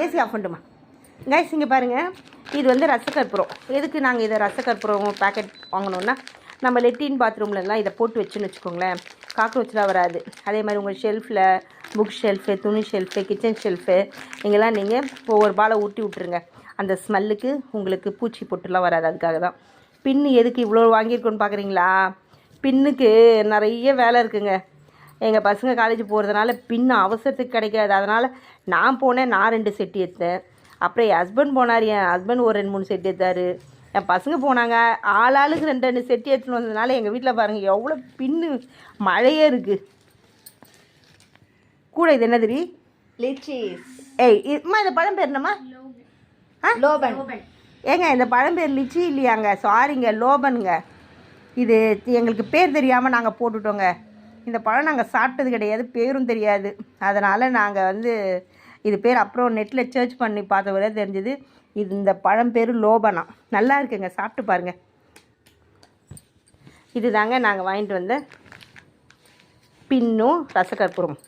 AC off பண்ணிட்டுமா guys. இங்கே பாருங்கள், இது வந்து ரசக்கற்பூரம். எதுக்கு நாங்கள் இதை ரசக்கற்பூரம் பேக்கெட் வாங்கினோன்னா, நம்ம லெட்டின் பாத்ரூம்லலாம் இதை போட்டு வச்சுன்னு வச்சுக்கோங்களேன், காக்ரோச்லாம் வராது. அதே மாதிரி உங்கள் ஷெல்ஃபில், புக் ஷெல்ஃபு, துணி ஷெல்ஃபு, கிச்சன் ஷெல்ஃபு இங்கெல்லாம் நீங்கள் ஒவ்வொரு பாலை ஊட்டி விட்ருங்க. அந்த ஸ்மெல்லுக்கு உங்களுக்கு பூச்சி பொட்டுலாம் வராது. அதுக்காக தான். பின்னு எதுக்கு இவ்வளோ வாங்கியிருக்கோன்னு பார்க்குறீங்களா? பின்னுக்கு நிறைய வேலை இருக்குங்க. எங்கள் பசங்க காலேஜ் போகிறதுனால பின்னு அவசரத்துக்கு கிடைக்காது. அதனால் நான் போனேன், நான் 2 செட்டு எடுத்தேன். அப்புறம் என் ஹஸ்பண்ட் போனார், என் ஹஸ்பண்ட் ஒரு 2-3 செட் எடுத்தார். என் பசங்க போனாங்க, ஆளாளுக்கு 2 செட்டு எடுத்துன்னு வந்ததுனால எங்கள் வீட்டில் பாருங்கள் எவ்வளோ பின்னு மழையே இருக்குது. கூட இது என்ன தெரியும்? லிச்சீஸ். அம்மா இந்த பழம் பேர் என்னம்மா? லோபன். ஏங்க இந்த பழம் பேர் லிச்சி இல்லையாங்க, சாரிங்க, லோபனுங்க. இது எங்களுக்கு பேர் தெரியாமல் நாங்கள் போட்டுட்டோங்க. இந்த பழம் நாங்கள் சாப்பிட்டது கிடையாது, பேரும் தெரியாது. அதனால் நாங்கள் வந்து இது பேர் அப்புறம் நெட்டில் சர்ச் பண்ணி பார்த்த வரை தெரிஞ்சது. இந்த பழம் பேர் லோபனா. நல்லா இருக்குங்க, சாப்பிட்டு பாருங்கள். இது தாங்க நாங்கள் வாங்கிட்டு வந்த பின்னும் ரசக்கற்பூரம்.